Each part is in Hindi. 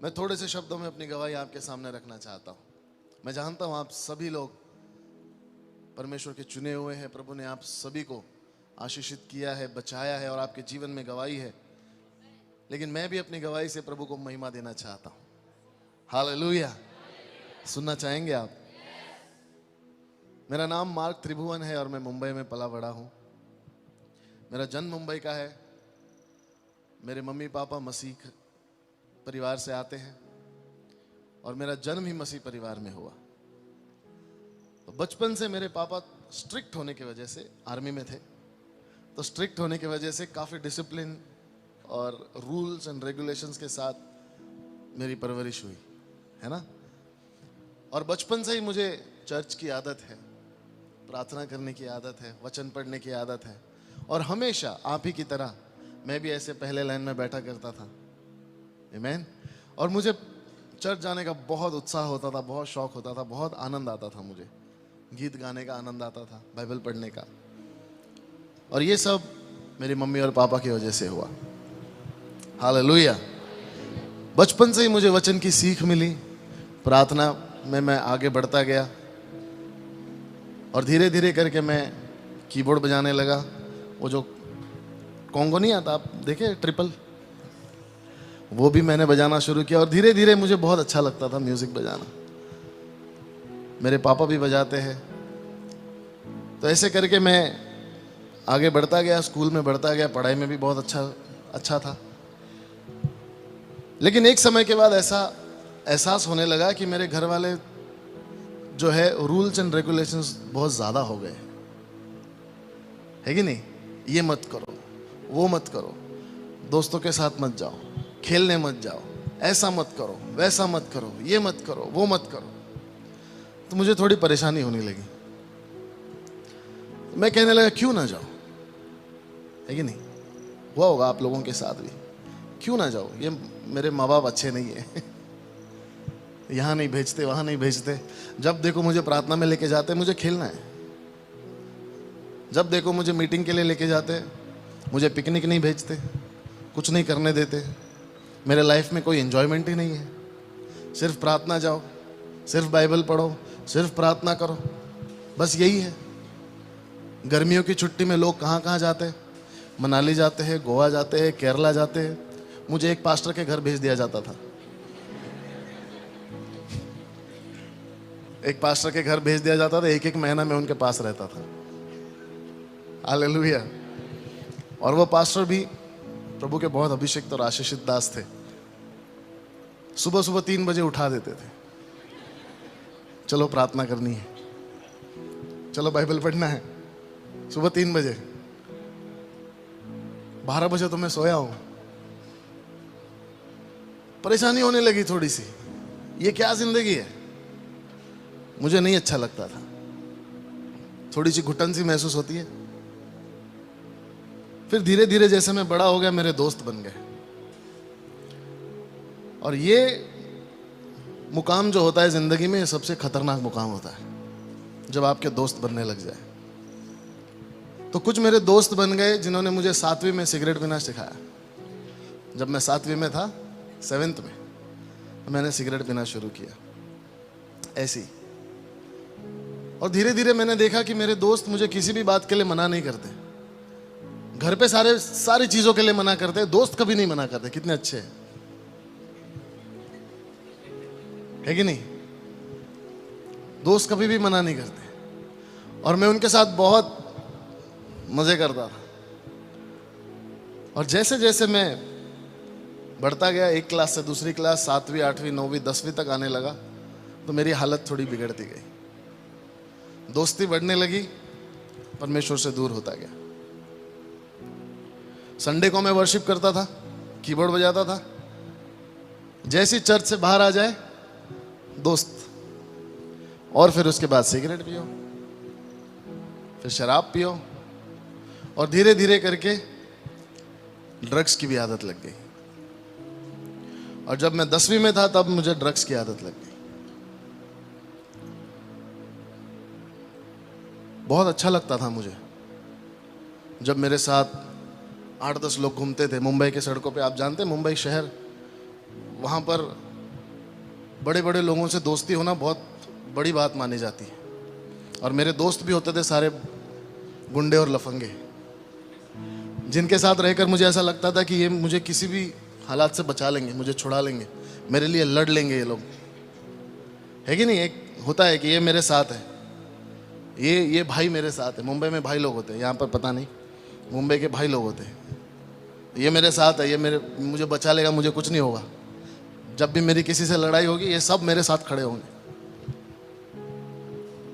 मैं थोड़े से शब्दों में अपनी गवाही आपके सामने रखना चाहता हूँ। मैं जानता हूँ आप सभी लोग परमेश्वर के चुने हुए हैं। प्रभु ने आप सभी को आशीषित किया है, बचाया है और आपके जीवन में गवाही है। लेकिन मैं भी अपनी गवाही से प्रभु को महिमा देना चाहता हूँ। हालेलुया। सुनना चाहेंगे आप? मेरा नाम मार्क त्रिभुवन है और मैं मुंबई में पला बड़ा हूँ। मेरा जन्म मुंबई का है। मेरे मम्मी पापा मसीह परिवार से आते हैं और मेरा जन्म ही मसीह परिवार में हुआ। तो बचपन से मेरे पापा स्ट्रिक्ट होने की वजह से, आर्मी में थे तो स्ट्रिक्ट होने की वजह से काफ़ी डिसिप्लिन और रूल्स एंड रेगुलेशंस के साथ मेरी परवरिश हुई, है ना। और बचपन से ही मुझे चर्च की आदत है, प्रार्थना करने की आदत है, वचन पढ़ने की आदत है। और हमेशा आप ही की तरह मैं भी ऐसे पहले लाइन में बैठा करता था। आमीन। और मुझे चर्च जाने का बहुत उत्साह होता था, बहुत शौक होता था, बहुत आनंद आता था। मुझे गीत गाने का आनंद आता था, बाइबल पढ़ने का। और ये सब मेरी मम्मी और पापा की वजह से हुआ। हालेलुया। बचपन से ही मुझे वचन की सीख मिली। प्रार्थना में मैं आगे बढ़ता गया और धीरे धीरे करके मैं कीबोर्ड बजाने लगा। वो जो कॉन्गो नहीं आता, आप देखे, ट्रिपल, वो भी मैंने बजाना शुरू किया। और धीरे धीरे मुझे बहुत अच्छा लगता था म्यूजिक बजाना। मेरे पापा भी बजाते हैं। तो ऐसे करके मैं आगे बढ़ता गया, स्कूल में बढ़ता गया, पढ़ाई में भी बहुत अच्छा था। लेकिन एक समय के बाद ऐसा एहसास होने लगा कि मेरे घर वाले जो है रूल्स एंड रेगुलेशंस बहुत ज़्यादा हो गए, है कि नहीं। ये मत करो, वो मत करो, दोस्तों के साथ मत जाओ, खेलने मत जाओ, ऐसा मत करो, वैसा मत करो, ये मत करो, वो मत करो। तो मुझे थोड़ी परेशानी होने लगी। मैं कहने लगा क्यों ना जाओ, है कि नहीं। हुआ होगा आप लोगों के साथ भी, क्यों ना जाओ, ये मेरे माँ बाप अच्छे नहीं है यहाँ नहीं भेजते, वहाँ नहीं भेजते। जब देखो मुझे प्रार्थना में लेके जाते, मुझे खेलना है। जब देखो मुझे मीटिंग के लिए लेके जाते, मुझे पिकनिक नहीं भेजते, कुछ नहीं करने देते। मेरे लाइफ में कोई एंजॉयमेंट ही नहीं है। सिर्फ प्रार्थना जाओ, सिर्फ बाइबल पढ़ो, सिर्फ प्रार्थना करो, बस यही है। गर्मियों की छुट्टी में लोग कहाँ कहाँ जाते हैं, मनाली जाते हैं, गोवा जाते हैं, केरला जाते हैं। मुझे एक पास्टर के घर भेज दिया जाता था। एक पास्टर के घर भेज दिया जाता था, एक एक महीना में उनके पास रहता था। हालेलुया। और वो पास्टर भी प्रभु के बहुत अभिषिक्त और आशीषित दास थे। सुबह सुबह 3 बजे उठा देते थे, चलो प्रार्थना करनी है, चलो बाइबल पढ़ना है। सुबह 3 बजे, 12 बजे तो मैं सोया हूं। परेशानी होने लगी थोड़ी सी, ये क्या जिंदगी है, मुझे नहीं अच्छा लगता था। थोड़ी सी घुटन सी महसूस होती है। फिर धीरे धीरे जैसे मैं बड़ा हो गया, मेरे दोस्त बन गए। और ये मुकाम जो होता है जिंदगी में, सबसे खतरनाक मुकाम होता है, जब आपके दोस्त बनने लग जाए। तो कुछ मेरे दोस्त बन गए जिन्होंने मुझे 7वीं में सिगरेट पीना सिखाया। जब मैं 7वीं में था, 7th में, तो मैंने सिगरेट पीना शुरू किया ऐसी। और धीरे धीरे मैंने देखा कि मेरे दोस्त मुझे किसी भी बात के लिए मना नहीं करते। घर पे सारी चीजों के लिए मना करते, दोस्त कभी नहीं मना करते। कितने अच्छे हैं, है कि नहीं। दोस्त कभी भी मना नहीं करते। और मैं उनके साथ बहुत मजे करता था। और जैसे जैसे मैं बढ़ता गया, एक क्लास से दूसरी क्लास, 7वीं 8वीं 9वीं 10वीं तक आने लगा, तो मेरी हालत थोड़ी बिगड़ती गई। दोस्ती बढ़ने लगी, परमेश्वर से दूर होता गया। संडे को मैं वर्शिप करता था, कीबोर्ड बजाता था। जैसी चर्च से बाहर आ जाए, दोस्त, और फिर उसके बाद सिगरेट पियो, फिर शराब पियो, और धीरे धीरे करके ड्रग्स की भी आदत लग गई। और जब मैं 10वीं में था, तब मुझे ड्रग्स की आदत लग गई। बहुत अच्छा लगता था मुझे जब मेरे साथ 8-10 लोग घूमते थे मुंबई के सड़कों पे। आप जानते हैं मुंबई शहर, वहाँ पर बड़े बड़े लोगों से दोस्ती होना बहुत बड़ी बात मानी जाती है, और मेरे दोस्त भी होते थे सारे गुंडे और लफंगे, जिनके साथ रहकर मुझे ऐसा लगता था कि ये मुझे किसी भी हालात से बचा लेंगे, मुझे छुड़ा लेंगे, मेरे लिए लड़ लेंगे ये लोग, है कि नहीं। एक होता है कि ये मेरे साथ है, ये भाई मेरे साथ है। मुंबई में भाई लोग होते हैं, यहाँ पर पता नहीं, मुंबई के भाई लोग होते हैं। ये मेरे साथ है, ये मुझे बचा लेगा, मुझे कुछ नहीं होगा। जब भी मेरी किसी से लड़ाई होगी ये सब मेरे साथ खड़े होंगे।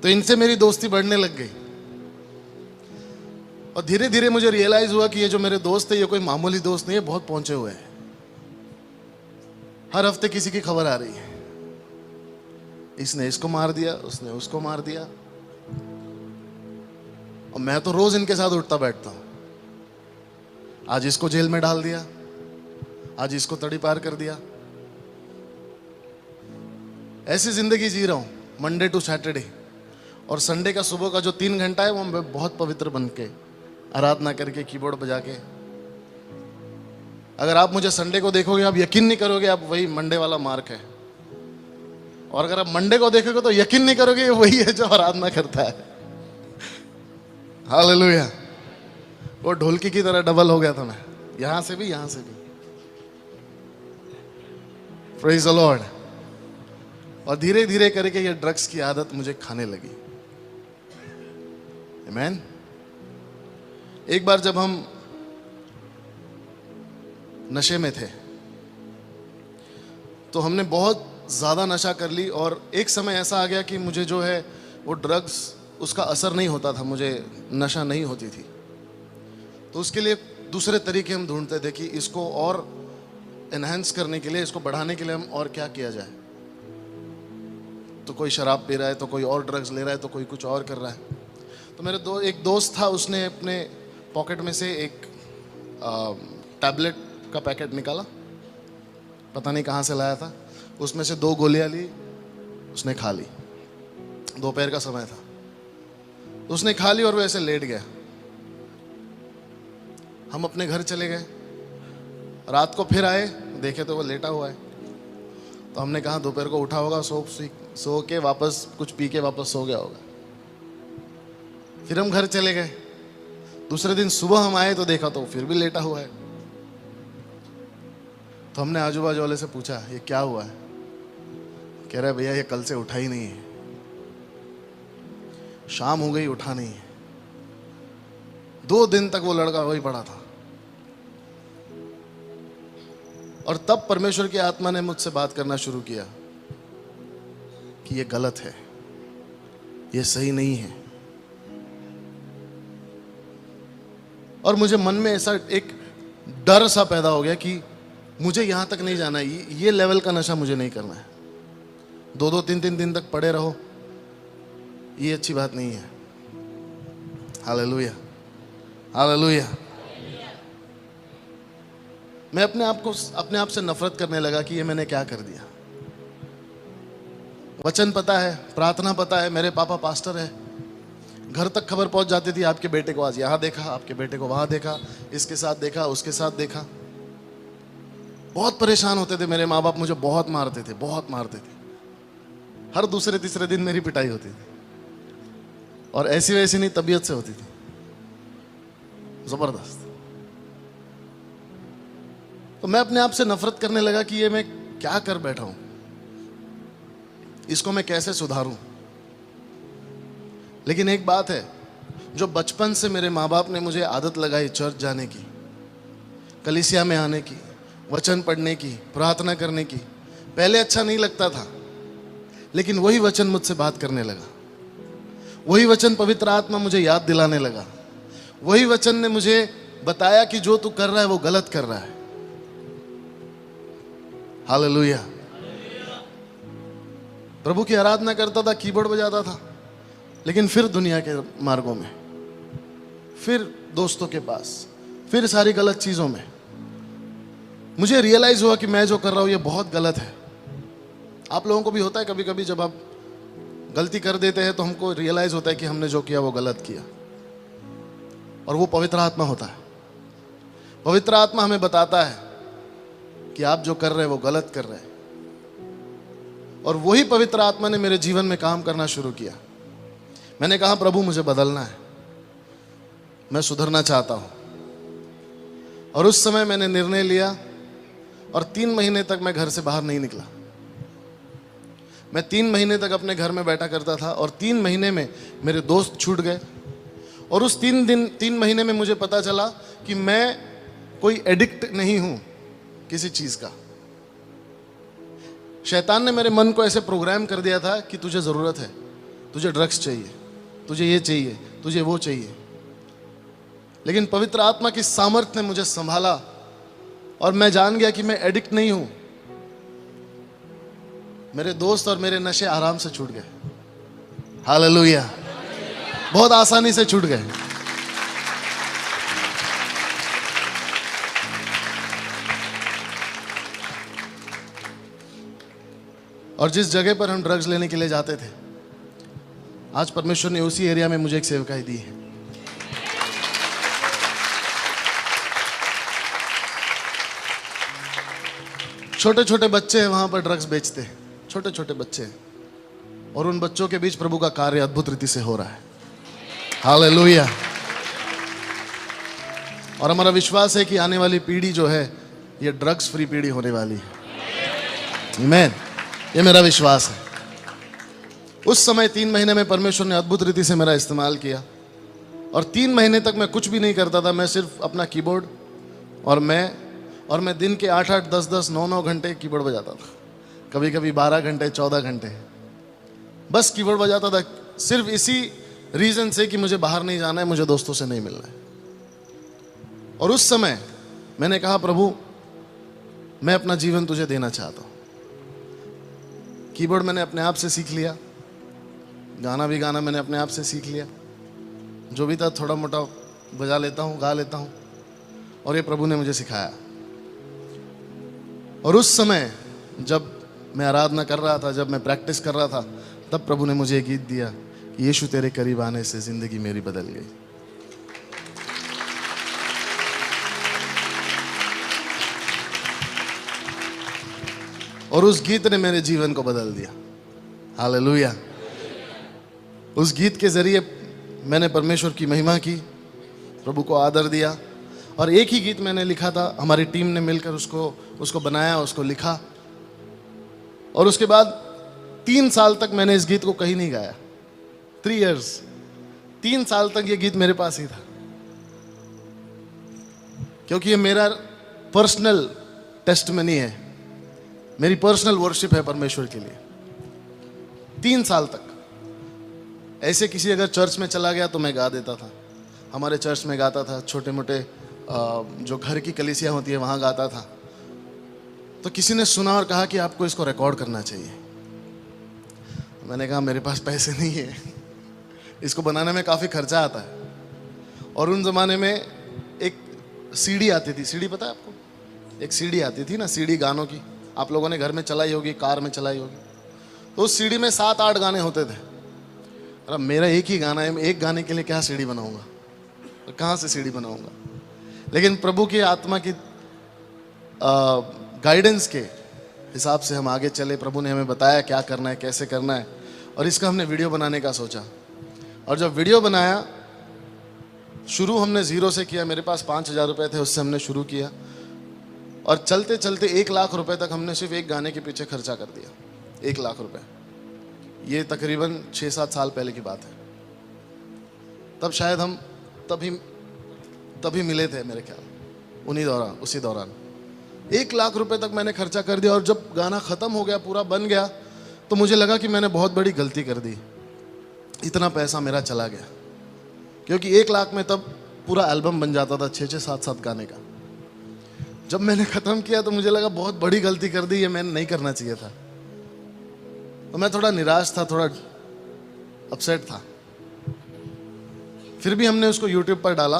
तो इनसे मेरी दोस्ती बढ़ने लग गई, और धीरे धीरे मुझे रियलाइज हुआ कि ये जो मेरे दोस्त है ये कोई मामूली दोस्त नहीं है, बहुत पहुंचे हुए हैं। हर हफ्ते किसी की खबर आ रही है, इसने इसको मार दिया, उसने उसको मार दिया, और मैं तो रोज इनके साथ उठता बैठता हूं। आज इसको जेल में डाल दिया, आज इसको तड़ी पार कर दिया। ऐसी जिंदगी जी रहा हूं मंडे टू सैटरडे, और संडे का सुबह का जो 3 घंटा है वो मैं बहुत पवित्र बन के आराधना करके कीबोर्ड बजा के। अगर आप मुझे संडे को देखोगे आप यकीन नहीं करोगे आप वही मंडे वाला मार्क है, और अगर आप मंडे को देखोगे तो यकीन नहीं करोगे ये वही है जो आराधना करता है। हालेलुया। वो ढोलकी की तरह डबल हो गया था मैं, यहां से भी यहां से भी। Praise the Lord. और धीरे धीरे करके ये ड्रग्स की आदत मुझे खाने लगी। आमीन। एक बार जब हम नशे में थे तो हमने बहुत ज़्यादा नशा कर ली, और एक समय ऐसा आ गया कि मुझे जो है वो ड्रग्स उसका असर नहीं होता था, मुझे नशा नहीं होती थी। तो उसके लिए दूसरे तरीके हम ढूंढते थे कि इसको और एनहेंस करने के लिए, इसको बढ़ाने के लिए हम और क्या किया जाए। तो कोई शराब पी रहा है, तो कोई और ड्रग्स ले रहा है, तो कोई कुछ और कर रहा है। तो मेरे एक दोस्त था, उसने अपने पॉकेट में से एक टैबलेट का पैकेट निकाला, पता नहीं कहाँ से लाया था, उसमें से 2 गोलियां ली, उसने खा ली। दोपहर का समय था, उसने खा ली और वो ऐसे लेट गया। हम अपने घर चले गए, रात को फिर आए, देखे तो वो लेटा हुआ है। तो हमने कहा दोपहर को उठा होगा, सो के वापस कुछ पी के वापस सो गया होगा। फिर हम घर चले गए, दूसरे दिन सुबह हम आए तो देखा तो फिर भी लेटा हुआ है। तो हमने आजू बाजू वाले से पूछा ये क्या हुआ है। कह रहा है भैया ये कल से उठा ही नहीं है, शाम हो गई उठा नहीं है। 2 दिन तक वो लड़का वही पड़ा था। और तब परमेश्वर की आत्मा ने मुझसे बात करना शुरू किया कि ये गलत है, ये सही नहीं है। और मुझे मन में ऐसा एक डर सा पैदा हो गया कि मुझे यहां तक नहीं जाना है, ये लेवल का नशा मुझे नहीं करना है। 2-2, 3-3 दिन तक पड़े रहो, ये अच्छी बात नहीं है। Hallelujah, hallelujah. मैं अपने आप से नफरत करने लगा कि ये मैंने क्या कर दिया। वचन पता है, प्रार्थना पता है, मेरे पापा पास्टर है, घर तक खबर पहुंच जाती थी आपके बेटे को आज यहां देखा, आपके बेटे को वहां देखा, इसके साथ देखा, उसके साथ देखा। बहुत परेशान होते थे मेरे माँ बाप, मुझे बहुत मारते थे, बहुत मारते थे। हर दूसरे तीसरे दिन मेरी पिटाई होती थी, और ऐसी वैसी नहीं, तबीयत से होती थी, जबरदस्त। तो मैं अपने आप से नफरत करने लगा कि ये मैं क्या कर बैठा हूं, इसको मैं कैसे सुधारूं। लेकिन एक बात है, जो बचपन से मेरे माँ बाप ने मुझे आदत लगाई चर्च जाने की, कलीसिया में आने की, वचन पढ़ने की, प्रार्थना करने की, पहले अच्छा नहीं लगता था, लेकिन वही वचन मुझसे बात करने लगा। वही वचन पवित्र आत्मा मुझे याद दिलाने लगा। वही वचन ने मुझे बताया कि जो तू कर रहा है वो गलत कर रहा है। हालेलुया। प्रभु की आराधना करता था, कीबोर्ड बजाता था, लेकिन फिर दुनिया के मार्गों में, फिर दोस्तों के पास, फिर सारी गलत चीजों में। मुझे रियलाइज हुआ कि मैं जो कर रहा हूं ये बहुत गलत है। आप लोगों को भी होता है कभी कभी, जब आप गलती कर देते हैं तो हमको रियलाइज होता है कि हमने जो किया वो गलत किया, और वो पवित्र आत्मा होता है। पवित्र आत्मा हमें बताता है कि आप जो कर रहे हैं वो गलत कर रहे हैं। और वही पवित्र आत्मा ने मेरे जीवन में काम करना शुरू किया। मैंने कहा प्रभु मुझे बदलना है, मैं सुधरना चाहता हूं। और उस समय मैंने निर्णय लिया और 3 महीने तक मैं घर से बाहर नहीं निकला। मैं 3 महीने तक अपने घर में बैठा करता था और 3 महीने में मेरे दोस्त छूट गए। और उस 3 महीने में मुझे पता चला कि मैं कोई एडिक्ट नहीं हूं किसी चीज का। शैतान ने मेरे मन को ऐसे प्रोग्राम कर दिया था कि तुझे जरूरत है, तुझे ड्रग्स चाहिए, तुझे ये चाहिए, तुझे वो चाहिए। लेकिन पवित्र आत्मा की सामर्थ्य ने मुझे संभाला और मैं जान गया कि मैं एडिक्ट नहीं हूं। मेरे दोस्त और मेरे नशे आराम से छूट गए। हालेलुया, बहुत आसानी से छूट गए। और जिस जगह पर हम ड्रग्स लेने के लिए जाते थे, आज परमेश्वर ने उसी एरिया में मुझे एक सेवकाई दी है। छोटे छोटे बच्चे हैं वहां पर ड्रग्स बेचते हैं, छोटे छोटे बच्चे हैं, और उन बच्चों के बीच प्रभु का कार्य अद्भुत रीति से हो रहा है। हालेलुया। और हमारा विश्वास है कि आने वाली पीढ़ी जो है ये ड्रग्स फ्री पीढ़ी होने वाली है। आमीन, ये मेरा विश्वास है। उस समय 3 महीने में परमेश्वर ने अद्भुत रीति से मेरा इस्तेमाल किया और 3 महीने तक मैं कुछ भी नहीं करता था। मैं सिर्फ अपना कीबोर्ड और मैं दिन के 8-8, 10-10, 9-9 घंटे कीबोर्ड बजाता था, कभी कभी 12 घंटे, 14 घंटे बस कीबोर्ड बजाता था, सिर्फ इसी रीजन से कि मुझे बाहर नहीं जाना है, मुझे दोस्तों से नहीं मिलना है। और उस समय मैंने कहा प्रभु मैं अपना जीवन तुझे देना चाहता हूं। कीबोर्ड मैंने अपने आप से सीख लिया, गाना भी गाना मैंने अपने आप से सीख लिया, जो भी था थोड़ा मोटा बजा लेता हूँ, गा लेता हूँ, और ये प्रभु ने मुझे सिखाया। और उस समय जब मैं आराधना कर रहा था, जब मैं प्रैक्टिस कर रहा था, तब प्रभु ने मुझे एक गीत दिया कि यीशु तेरे करीब आने से जिंदगी मेरी बदल गई। और उस गीत ने मेरे जीवन को बदल दिया। हालेलुया। उस गीत के जरिए मैंने परमेश्वर की महिमा की, प्रभु को आदर दिया। और एक ही गीत मैंने लिखा था, हमारी टीम ने मिलकर उसको बनाया, उसको लिखा। और उसके बाद 3 साल तक मैंने इस गीत को कहीं नहीं गाया। 3 years, 3 साल तक ये गीत मेरे पास ही था, क्योंकि ये मेरा पर्सनल टेस्टमनी है, मेरी पर्सनल वर्शिप है परमेश्वर के लिए। 3 साल तक ऐसे किसी अगर चर्च में चला गया तो मैं गा देता था। हमारे चर्च में गाता था, छोटे मोटे जो घर की कलीसिया होती है वहाँ गाता था। तो किसी ने सुना और कहा कि आपको इसको रिकॉर्ड करना चाहिए। मैंने कहा मेरे पास पैसे नहीं है, इसको बनाने में काफ़ी खर्चा आता है। और उन ज़माने में एक सीडी आती थी, सीडी पता है आपको? एक सीडी आती थी ना, सीडी गानों की, आप लोगों ने घर में चलाई होगी, कार में चलाई होगी। तो उस सीडी में 7-8 गाने होते थे। अरे मेरा एक ही गाना है, मैं एक गाने के लिए क्या सीडी बनाऊंगा, कहाँ से सीडी बनाऊंगा? लेकिन प्रभु की आत्मा की गाइडेंस के हिसाब से हम आगे चले। प्रभु ने हमें बताया क्या करना है, कैसे करना है, और इसका हमने वीडियो बनाने का सोचा। और जब वीडियो बनाया, शुरू हमने 0 से किया। मेरे पास 5,000 रुपये थे, उससे हमने शुरू किया। और चलते चलते 1 लाख रुपए तक हमने सिर्फ एक गाने के पीछे खर्चा कर दिया। 1 लाख रुपए, ये तकरीबन 6-7 साल पहले की बात है। तब शायद हम तभी मिले थे मेरे ख्याल, उसी दौरान 1 लाख रुपए तक मैंने खर्चा कर दिया। और जब गाना ख़त्म हो गया, पूरा बन गया, तो मुझे लगा कि मैंने बहुत बड़ी गलती कर दी, इतना पैसा मेरा चला गया। क्योंकि 1 लाख में तब पूरा एल्बम बन जाता था 6-6, 7-7 गाने का। जब मैंने ख़त्म किया तो मुझे लगा बहुत बड़ी गलती कर दी, ये मैंने नहीं करना चाहिए था। तो मैं थोड़ा निराश था, थोड़ा अपसेट था। फिर भी हमने उसको YouTube पर डाला।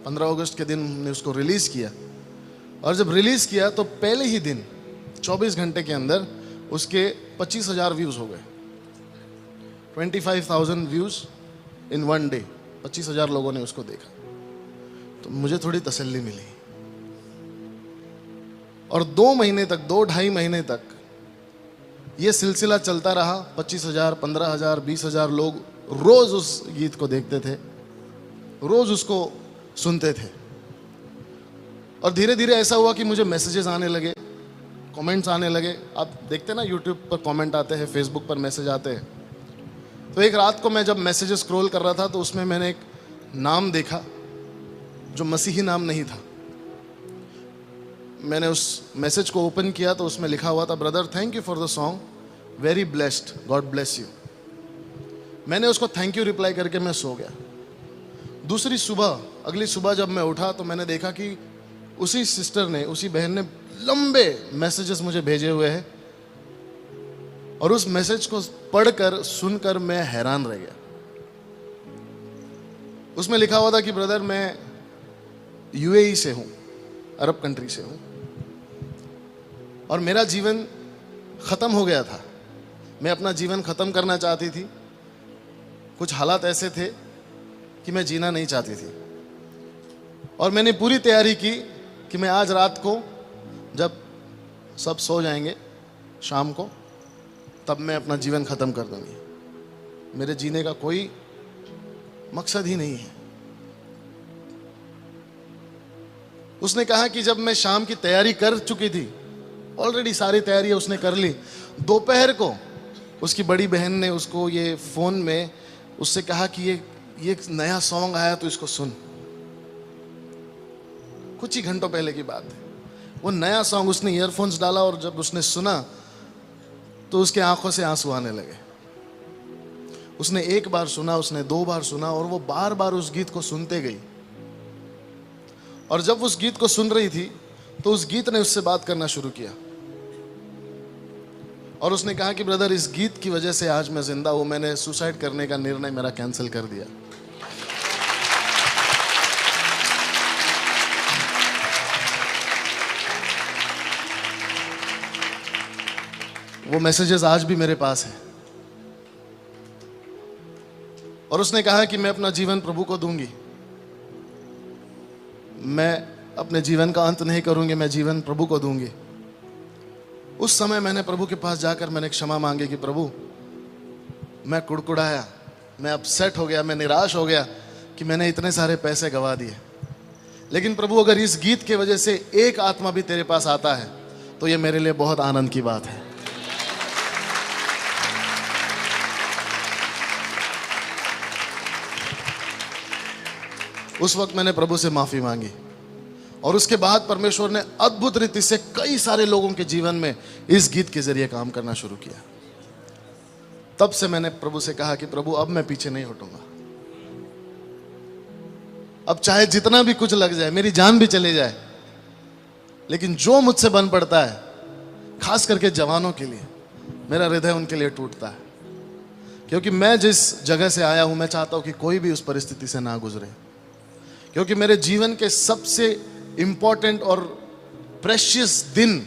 15 अगस्त के दिन हमने उसको रिलीज़ किया। और जब रिलीज़ किया तो पहले ही दिन 24 घंटे के अंदर उसके 25,000 व्यूज़ हो गए। 25,000 व्यूज़ इन 1 डे। 25,000 लोगों ने उसको देखा। तो मुझे थोड़ी तसल्ली मिली। और 2 महीने तक, 2-2.5 महीने तक ये सिलसिला चलता रहा। 25,000, 15,000, 20,000 लोग रोज उस गीत को देखते थे, रोज उसको सुनते थे। और धीरे धीरे ऐसा हुआ कि मुझे मैसेजेस आने लगे, कमेंट्स आने लगे। आप देखते ना यूट्यूब पर कमेंट आते हैं, फेसबुक पर मैसेज आते हैं। तो एक रात को मैं जब मैसेजेस स्क्रॉल कर रहा था तो उसमें मैंने एक नाम देखा जो मसीही नाम नहीं था। मैंने उस मैसेज को ओपन किया तो उसमें लिखा हुआ था, brother thank you for the song, very blessed, God bless you. मैंने उसको थैंक यू रिप्लाई करके मैं सो गया। दूसरी सुबह, अगली सुबह जब मैं उठा तो मैंने देखा कि उसी सिस्टर ने, उसी बहन ने लंबे मैसेजेस मुझे भेजे हुए हैं। और उस मैसेज को पढ़कर सुनकर मैं हैरान रह गया। उसमें लिखा हुआ था कि ब्रदर मैं यूएई से हूं, अरब कंट्री से हूं, और मेरा जीवन खत्म हो गया था। मैं अपना जीवन खत्म करना चाहती थी। कुछ हालात ऐसे थे कि मैं जीना नहीं चाहती थी। और मैंने पूरी तैयारी की कि मैं आज रात को जब सब सो जाएंगे शाम को, तब मैं अपना जीवन खत्म कर दूंगी। मेरे जीने का कोई मकसद ही नहीं है। उसने कहा कि जब मैं शाम की तैयारी कर चुकी थी, ऑलरेडी सारी तैयारी उसने कर ली, दोपहर को उसकी बड़ी बहन ने उसको ये फोन में उससे कहा कि ये नया सॉन्ग आया तो इसको सुन। कुछ ही घंटों पहले की बात है। वो नया सॉन्ग उसने ईयरफोन्स डाला और जब उसने सुना तो उसके आंखों से आंसू आने लगे। उसने एक बार सुना, उसने 2 बार सुना, और वो बार बार उस गीत को सुनते गई। और जब उस गीत को सुन रही थी तो उस गीत ने उससे बात करना शुरू किया। और उसने कहा कि ब्रदर इस गीत की वजह से आज मैं जिंदा हूं। मैंने सुसाइड करने का निर्णय मेरा कैंसिल कर दिया। वो मैसेजेस आज भी मेरे पास हैं। और उसने कहा कि मैं अपना जीवन प्रभु को दूंगी। मैं अपने जीवन का अंत नहीं करूंगी, मैं जीवन प्रभु को दूंगी। उस समय मैंने प्रभु के पास जाकर मैंने क्षमा मांगी कि प्रभु मैं कुड़कुड़ाया, मैं अपसेट हो गया, मैं निराश हो गया कि मैंने इतने सारे पैसे गंवा दिए। लेकिन प्रभु अगर इस गीत की वजह से एक आत्मा भी तेरे पास आता है तो ये मेरे लिए बहुत आनंद की बात है। उस वक्त मैंने प्रभु से माफी मांगी और उसके बाद परमेश्वर ने अद्भुत रीति से कई सारे लोगों के जीवन में इस गीत के जरिए काम करना शुरू किया। तब से मैंने प्रभु से कहा कि प्रभु अब मैं पीछे नहीं हटूंगा। अब चाहे जितना भी कुछ लग जाए, मेरी जान भी चले जाए, लेकिन जो मुझसे बन पड़ता है, खास करके जवानों के लिए, मेरा हृदय उनके लिए टूटता है। क्योंकि मैं जिस जगह से आया हूं, मैं चाहता हूं कि कोई भी उस परिस्थिति से ना गुजरे। क्योंकि मेरे जीवन के सबसे इंपॉर्टेंट और प्रेशियस दिन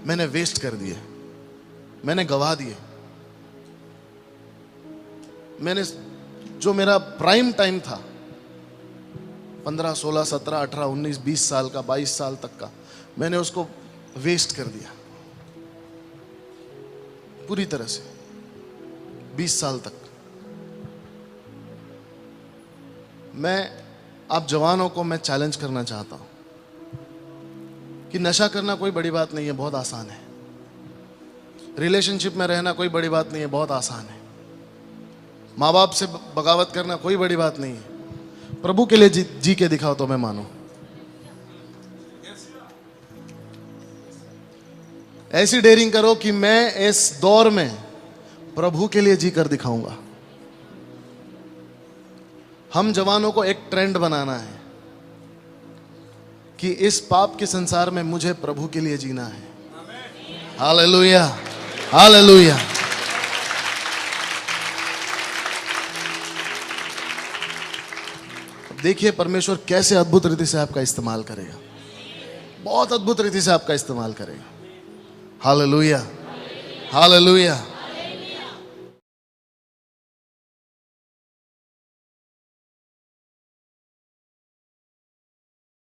मैंने वेस्ट कर दिए, मैंने गवा दिए। मैंने जो मेरा प्राइम टाइम था, 15, 16, 17, 18, 19, 20 साल का, 22 साल तक का, मैंने उसको वेस्ट कर दिया पूरी तरह से। 20 साल तक आप जवानों को मैं चैलेंज करना चाहता हूं कि नशा करना कोई बड़ी बात नहीं है, बहुत आसान है। रिलेशनशिप में रहना कोई बड़ी बात नहीं है, बहुत आसान है। माँ बाप से बगावत करना कोई बड़ी बात नहीं है। प्रभु के लिए जी के दिखाओ तो मैं मानूं। ऐसी डेयरिंग करो कि मैं इस दौर में प्रभु के लिए जी कर दिखाऊंगा। हम जवानों को एक ट्रेंड बनाना है कि इस पाप के संसार में मुझे प्रभु के लिए जीना है। Hallelujah, hallelujah. देखिए परमेश्वर कैसे अद्भुत रीति से आपका इस्तेमाल करेगा, बहुत अद्भुत रीति से आपका इस्तेमाल करेगा। Hallelujah, hallelujah.